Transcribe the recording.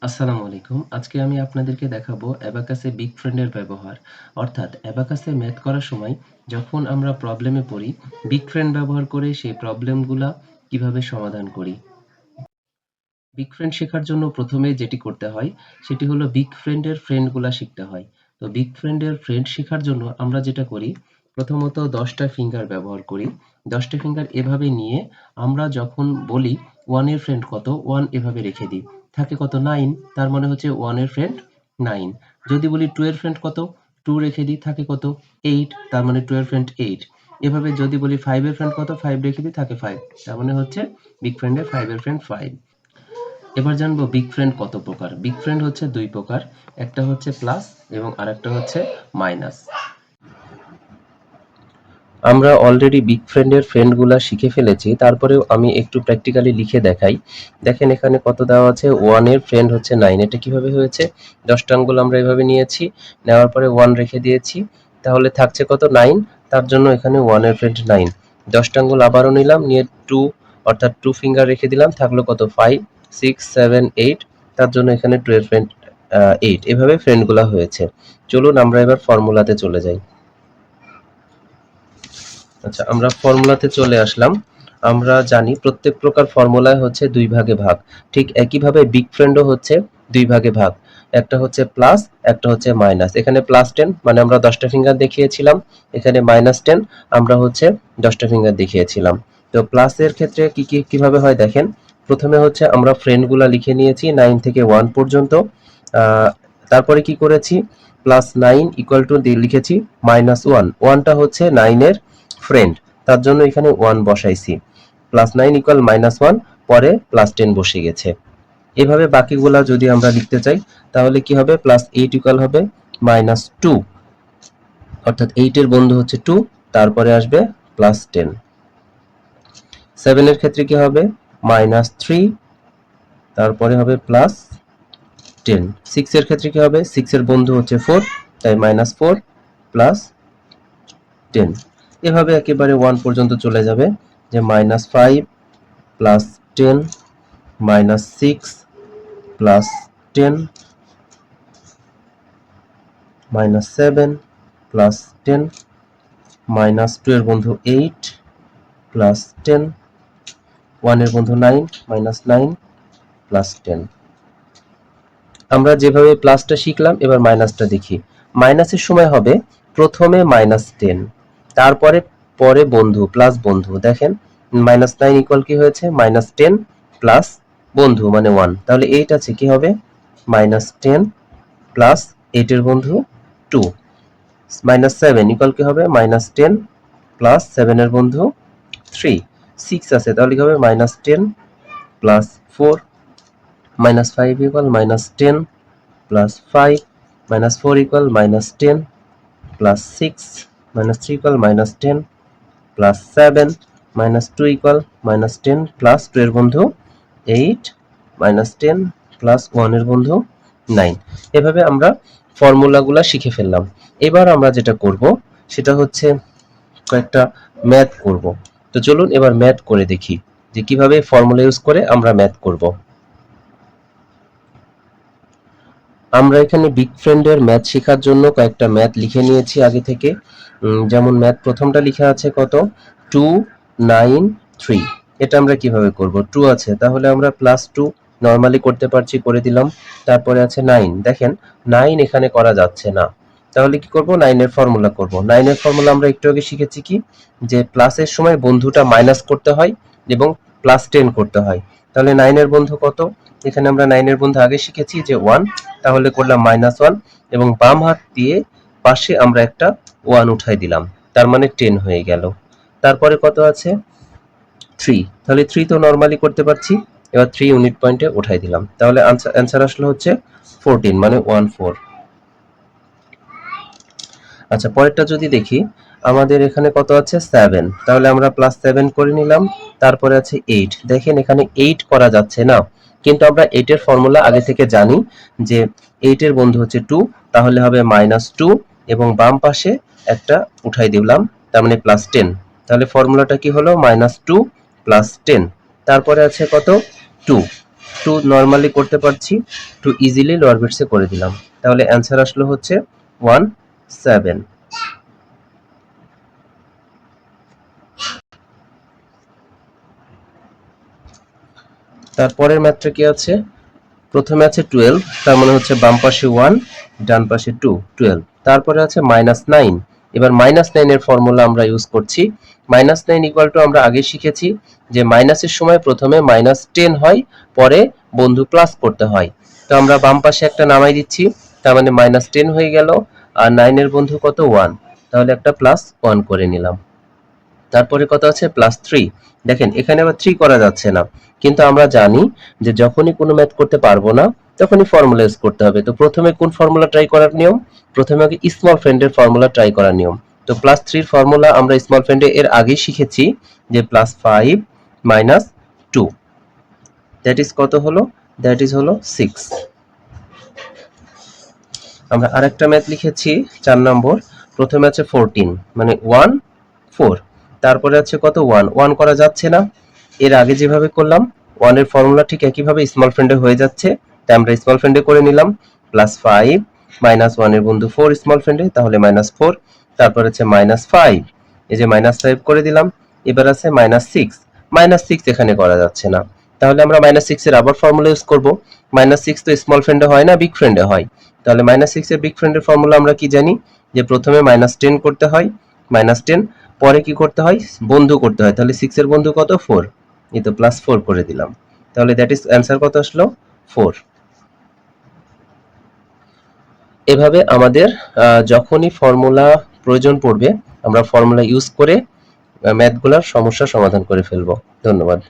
আসসালামু আলাইকুম। আজকে আমি আপনাদেরকে দেখাবো অ্যাবাকাসে বিগ ফ্রেন্ডের ব্যবহার। অর্থাৎ অ্যাবাকাসে ম্যাথ করার সময় যখন আমরা প্রবলেমে পড়ি, বিগ ফ্রেন্ড ব্যবহার করে সেই প্রবলেমগুলা কিভাবে সমাধান করি। বিগ ফ্রেন্ড শেখার জন্য প্রথমে যেটি করতে হয় সেটি হলো বিগ ফ্রেন্ডের ফ্রেন্ডগুলা শিখতে হয়। তো বিগ ফ্রেন্ডের ফ্রেন্ড শেখার জন্য আমরা যেটা করি, প্রথমত 10টা ফিঙ্গার ব্যবহার করি। 10টা ফিঙ্গার এভাবে নিয়ে আমরা যখন বলি 1 এর ফ্রেন্ড কত, 1 এভাবে রেখে দিই। থাকে কত 9, তার মানে হচ্ছে 1 এর ফ্রেন্ড 9। যদি বলি 2 এর ফ্রেন্ড কত, 2 রেখে দিই, থাকে কত 8, তার মানে 2 এর ফ্রেন্ড 8। এভাবে যদি বলি 5 এর ফ্রেন্ড কত, 5 রেখে দিই, থাকে 5, তার মানে হচ্ছে বিগ ফ্রেন্ডের 5 এর ফ্রেন্ড 5। এবার জানবো বিগ ফ্রেন্ড কত প্রকার। বিগ ফ্রেন্ড হচ্ছে দুই প্রকার, একটা হচ্ছে প্লাস এবং আরেকটা হচ্ছে মাইনাস। আমরা অলরেডি বিগ ফ্রেন্ডের ফ্রেন্ডগুলা শিখে ফেলেছি, তারপরেও আমি একটু প্র্যাকটিক্যালি লিখে দেখাই। দেখেন এখানে কত দেওয়া আছে, 1 এর ফ্রেন্ড হচ্ছে 9। এটা কিভাবে হয়েছে, 10টা আঙ্গুল আমরা এভাবে নিয়েছি, নেওয়ার পরে 1 রেখে দিয়েছি, তাহলে থাকছে কত 9, তার জন্য এখানে 1 এর ফ্রেন্ড 9। 10টা আঙ্গুল আবারও নিলাম, নিয়ে 2 অর্থাৎ 2 ফিঙ্গার রেখে দিলাম, থাকলো কত 5 6 7 8, তার জন্য এখানে 2 এর ফ্রেন্ড 8। এভাবে ফ্রেন্ডগুলা হয়েছে। চলুন আমরা এবার ফর্মুলাতে চলে যাই। আচ্ছা, আমরা ফর্মুলাতে চলে আসলাম। আমরা জানি প্রত্যেক প্রকার ফর্মুলায় হচ্ছে দুই ভাগে ভাগ। ঠিক একইভাবে বিগ ফ্রেন্ডও হচ্ছে দুই ভাগে ভাগ। একটা হচ্ছে প্লাস, একটা হচ্ছে মাইনাস। এখানে +10 মানে আমরা 10টা ফিঙ্গার দেখিয়েছিলাম, এখানে -10 আমরা হচ্ছে 10টা ফিঙ্গার দেখিয়েছিলাম। তো প্লাসের ক্ষেত্রে কিভাবে হয় দেখেন। প্রথমে হচ্ছে আমরা ফ্রেন্ডগুলা লিখে নিয়েছি 9 থেকে 1 পর্যন্ত। আহ, তারপরে কি করেছি, +9 = দিয়ে লিখেছি -1। 1টা হচ্ছে 9 এর ফ্রেন্ড, তার জন্য এখানে 1 বসাইছি। +9 = -1, পরে +10 বসে গেছে। এভাবে বাকিগুলা যদি আমরা লিখতে চাই তাহলে কি হবে, +8 হবে -2, অর্থাৎ 8 এর বন্ধু হচ্ছে 2, তারপরে আসবে +10। 7 এর ক্ষেত্রে কি হবে, -3, তারপরে হবে +10। 6 এর ক্ষেত্রে কি হবে, 6 এর বন্ধু হচ্ছে 4, তাই -4 +10। এভাবে একেবারে 1 পর্যন্ত চলে যাবে, যে -5 +10 -6 +10 -7 +10 -2 এর বন্ধু 8 +10 1 এর বন্ধু 9 -9 +10। আমরা যেভাবে প্লাসটা শিখলাম, এবার মাইনাসটা দেখি। মাইনাসের সময় হবে প্রথমে -10, তারপরে পরে বন্ধু প্লাস বন্ধু। দেখেন -9 কি হয়েছে, -10 প্লাস বন্ধু মানে 1, তাহলে 8 আছে, কি হবে -10 প্লাস 8 এর বন্ধু 2। -7 কি হবে, -10 প্লাস 7 এর বন্ধু 3। 6 আছে, তাহলে কি হবে, -10 plus 4। -5 -10 plus 5 minus 4 -10 plus 6 -3 -10 plus 7 -2 -10 plus 2 এর বন্ধু 8 -10 plus 1 এর বন্ধু 9। এভাবে আমরা ফর্মুলাগুলা শিখে ফেললাম। এবার আমরা যেটা করব সেটা হচ্ছে কয়েকটা ম্যাথ করব। তো চলুন এবার ম্যাথ করে দেখি যে কিভাবে ফর্মুলা ইউজ করে আমরা ম্যাথ করব। আমরা এখানে বিগ ফ্রেন্ডের ম্যাথ শেখার জন্য কয়েকটা ম্যাথ লিখে নিয়েছি আগে থেকে। যেমন ম্যাথ প্রথমটা লিখা আছে কত, 2 9 3। এটা আমরা কিভাবে করব, 2 আছে তাহলে আমরা +2 নরমালি করতে পারছি, করে দিলাম। তারপরে আছে 9, দেখেন 9 এখানে করা যাচ্ছে না, তাহলে কি করব, 9 এর ফর্মুলা করব। 9 এর ফর্মুলা আমরা একটু আগে শিখেছি কি, যে প্লাসের সময় বন্ধুটা মাইনাস করতে হয় এবং +10 করতে হয়। তাহলে 9 এর বন্ধু কত, এখানে আমরা 9 এর বন্ধু আগে শিখেছি যে 1, তাহলে করলাম -1 এবং বাম হাত দিয়ে পাশে আমরা একটা 1 উঠাই দিলাম, তার মানে 10 হয়ে গেল। তারপরে কত আছে 3, তাহলে 3 তো নরমালি করতে পারছি, এবার 3 ইউনিট পয়েন্টে উঠাই দিলাম, তাহলে অ্যান্সার আসলো হচ্ছে 14 মানে 14। আচ্ছা, পরেরটা যদি দেখি, আমাদের এখানে কত আছে 7, তাহলে আমরা +7 করে নিলাম। তারপরে আছে 8, দেখেন এখানে 8 করা যাচ্ছে না, কিন্তু আমরা 8 এর ফর্মুলা আগে থেকে জানি যে 8 এর বন্ধু হচ্ছে 2, তাহলে হবে -2 এবং বাম পাশে একটা উঠাই দিলাম, তার মানে +10। তাহলে ফর্মুলাটা কি হলো, -2 + 10। তারপরে আছে কত 2, একটু নরমালি করতে পারছি, একটু ইজিলি লোয়ার বিটসে করে দিলাম। তাহলে অ্যান্সার আসলো হচ্ছে 17। তারপরের ম্যাথটা কি আছে? প্রথমে আছে 12, তার মানে হচ্ছে বাম পাশে 1, ডান পাশে 2, 12। তারপরে আছে -9। এবার -9 এর ফর্মুলা আমরা ইউজ করছি। -9 ইকুয়াল টু আমরা আগে শিখেছি যে মাইনাসের সময় প্রথমে -10 হয়, পরে বন্ধু প্লাস করতে হয়। তো আমরা বাম পাশে একটা নামাই দিচ্ছি, তার মানে -10 হয়ে গেল, আর 9 এর বন্ধু কত? 1। তাহলে একটা +1 করে নিলাম। তারপরে কত আছে? +3। দেখেন এখানে আবার 3 করা যাচ্ছে না, কিন্তু আমরা জানি যে যখনই কোনো ম্যাথ করতে পারবো না তখনই ফর্মুলা ইউজ করতে হবে। তো প্রথমে কোন ফর্মুলা ট্রাই করার নিয়ম? প্রথমে আগে স্মল ফ্রেন্ডের ফর্মুলা ট্রাই করার নিয়ম। তো +3 ফর্মুলা আমরা স্মল ফ্রেন্ডে এর আগেই শিখেছি যে +5 - 2, দ্যাট ইজ কত হলো? দ্যাট ইজ হলো 6। আমরা আরেকটা ম্যাথ লিখেছি 4 নম্বর। প্রথমে আছে 14, মানে 1 4। তারপরে আছে কত? 1 1 করা যাচ্ছে না, এর আগে যেভাবে করলাম 1 এর ফর্মুলা ঠিক একইভাবে স্মল ফ্রেন্ডে হয়ে যাচ্ছে, তাই আমরা স্মল ফ্রেন্ডে করে নিলাম। +5 -1 এর বন্ধু 4 স্মল ফ্রেন্ডে, তাহলে -4। তারপর আছে -5, এই যে -5 করে দিলাম। এবার আছে -6, -6 এখানে করা যাচ্ছে না, তাহলে আমরা -6 এর আবার ফর্মুলা ইউজ করব। -6 তো স্মল ফ্রেন্ডে হয় না, বিগ ফ্রেন্ডে হয়। তাহলে -6 এর বিগ ফ্রেন্ডের ফর্মুলা আমরা কি জানি? যে প্রথমে -10 করতে হয়, -10, পরে কি করতে হয়? বন্ধু করতে হয়। তাহলে 6 এর বন্ধু কত? 4। এই তো +4 করে দিলাম। তাহলে দ্যাট ইজ অ্যান্সার কত আসলো? 4। এভাবে আমাদের যখনই ফর্মুলা প্রয়োজন পড়বে আমরা ফর্মুলা ইউজ করে ম্যাথগুলোর সমস্যা সমাধান করে ফেলবো। ধন্যবাদ।